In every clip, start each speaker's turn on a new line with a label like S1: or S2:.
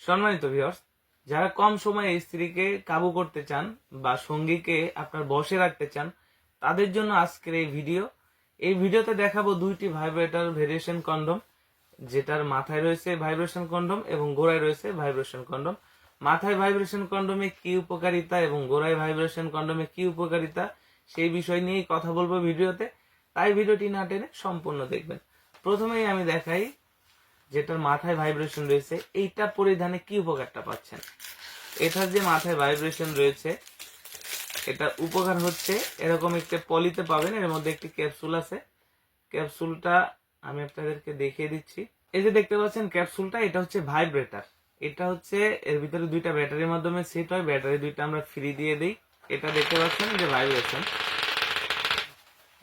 S1: সম্মানিত ভিউয়ার্স, যারা কম সময়ে স্ত্রীকে কাবু করতে চান বা সঙ্গীকে আপনার বশে রাখতে চান, তাদের জন্য আজকের এই ভিডিও। এই ভিডিওতে দেখাবো দুইটি ভাইব্রেটর ভেরিয়েশন কন্ডম, যেটার মাথায় রয়েছে ভাইব্রেশন কন্ডম এবং গোড়ায় রয়েছে ভাইব্রেশন কন্ডম। মাথায় ভাইব্রেশন কন্ডমে কি উপকারিতা এবং গোড়ায় ভাইব্রেশন কন্ডমে কি উপকারিতা, সেই বিষয় নিয়েই কথা বলবো ভিডিওতে। তাই ভিডিওটি না টেনে সম্পূর্ণ দেখবেন। প্রথমেই আমি দেখাই যেটার মাথায় ভাইব্রেশন রয়েছে, এইটা পরিধানে কি উপকারটা পাচ্ছেন। এটার যে মাথায় ভাইব্রেশন রয়েছে, এটা উপকার হচ্ছে এরকম একটা পলিতে পাবেন, এর মধ্যে একটি ক্যাপসুল আছে। ক্যাপসুলটা আমি আপনাদেরকে দেখিয়ে দিচ্ছি। এই যে দেখতে পাচ্ছেন ক্যাপসুলটা, এটা হচ্ছে ভাইব্রেটর। এটা হচ্ছে এর ভিতরে দুইটা ব্যাটারির মাধ্যমে সেট হয়, ব্যাটারি দুইটা আমরা ফ্রি দিয়ে দিই। এটা দেখতে পাচ্ছেন যে ভাইব্রেশন,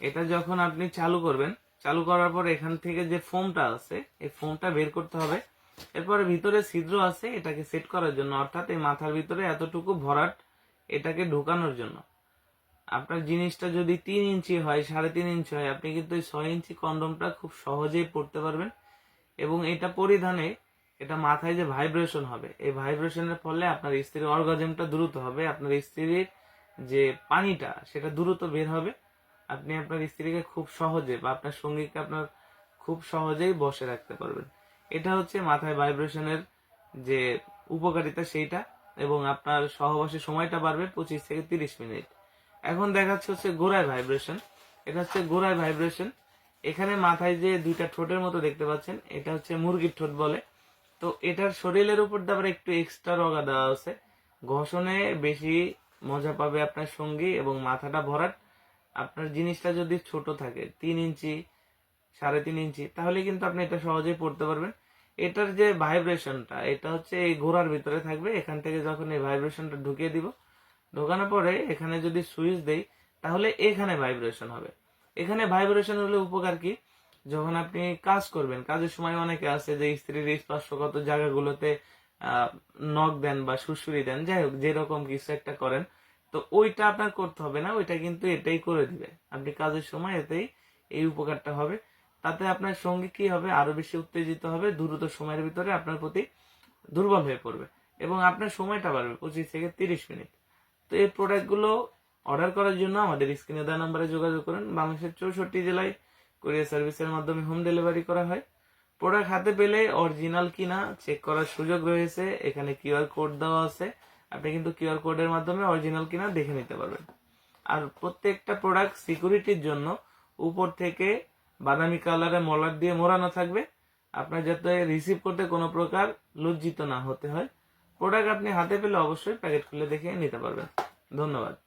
S1: এটা যখন আপনি চালু করবেন, চালু করার পর এখান থেকে যে ফোমটা আছে, এই ফোমটা বের করতে হবে। এরপরে ভিতরে ছিদ্র আছে এটাকে সেট করার জন্য, অর্থাৎ এই মাথার ভিতরে এতটুকু ভরাট এটাকে ঢুকানোর জন্য। আপনার জিনিসটা যদি 3 ইঞ্চি হয়, 3.5 ইঞ্চি হয়, আপনি কিন্তু এই 6 ইঞ্চি কন্ডমটা খুব সহজেই পড়তে পারবেন। এবং এটা পরিধানে এটা মাথায় যে ভাইব্রেশন হবে, এই ভাইব্রেশনের ফলে আপনার স্ত্রীর অর্গাজমটা দ্রুত হবে, আপনার স্ত্রীর যে পানিটা সেটা দ্রুত বের হবে। আপনি আপনার স্ত্রীকে খুব সহজে বা আপনার সঙ্গীকে আপনার খুব সহজেই বসে রাখতে পারবেন। এটা হচ্ছে মাথায় ভাইব্রেশনের যে উপকারিতা সেইটা, এবং আপনার সহবাসের সময়টা বাড়বে 25 থেকে 30 মিনিট। এখন দেখাচ্ছে হচ্ছে গোড়ায় ভাইব্রেশন। এটা হচ্ছে গোড়ায় ভাইব্রেশন। এখানে মাথায় যে দুইটা ঠোঁটের মতো দেখতে পাচ্ছেন, এটা হচ্ছে মুরগির ঠোঁট বলে। তো এটার শরীরের উপর আবার একটু এক্সট্রা রগা দেওয়া আছে, ঘষণে বেশি মজা পাবে আপনার সঙ্গী এবং মাথাটা ভরাট। আপনার জিনিসটা যদি ছোট থাকে 3 ইঞ্চি 3.5 ইঞ্চি, তাহলে কিন্তু আপনি এটা সহজেই পড়তে পারবেন। এটার যে ভাইব্রেশনটা, এটা হচ্ছে এই ঘোড়ার ভিতরে থাকবে। এখান থেকে যখন এই ভাইব্রেশনটা ঢুকিয়ে দিব, ঢোকানোর পরে এখানে যদি সুইচ দেই, তাহলে এখানে ভাইব্রেশন হবে। এখানে ভাইব্রেশন হলে উপকার কি, যখন আপনি কাজ করবেন, কাজের সময় অনেকে আছে যে স্ত্রীর স্পর্শগত জায়গাগুলোতে নখ দেন বা সুড়সুড়ি দেন, যাই হোক যেরকম কিছু একটা করেন, তো ওইটা আপনার করতে হবে না, ওইটা কিন্তু এটাই করে দিবে। আপনি কাজের সময় এতেই এই উপকারটা হবে। তাতে আপনার সঙ্গী কি হবে, আরো বেশি উত্তেজিত হবে, দ্রুত সময়ের ভিতরে আপনার প্রতি দুর্বল হয়ে পড়বে এবং আপনার সময়টা বাড়বে 25 থেকে 30 মিনিট। তো এই প্রোডাক্টগুলো অর্ডার করার জন্য আমাদের স্ক্রিনে দেওয়া নম্বরে যোগাযোগ করুন। বাংলাদেশের 64 জেলায় কুরিয়ার সার্ভিসের মাধ্যমে হোম ডেলিভারি করা হয়। প্রোডাক্ট হাতে পেলে অরিজিনাল কিনা চেক করার সুযোগ রয়েছে, এখানে কিউআর কোড দেওয়া আছে। আপনি কিন্তু কিউআর কোডের মাধ্যমে অরিজিনাল কিনা দেখে নিতে পারবেন। আর প্রত্যেকটা প্রোডাক্ট সিকিউরিটির জন্য উপর থেকে বাদামি কালারে মলার দিয়ে মোড়ানো থাকবে, আপনার যাতে রিসিভ করতে কোনো প্রকার লজ্জিত না হতে হয়। প্রোডাক্ট আপনি হাতে পেলে অবশ্যই প্যাকেট খুলে দেখে নিতে পারবেন। ধন্যবাদ।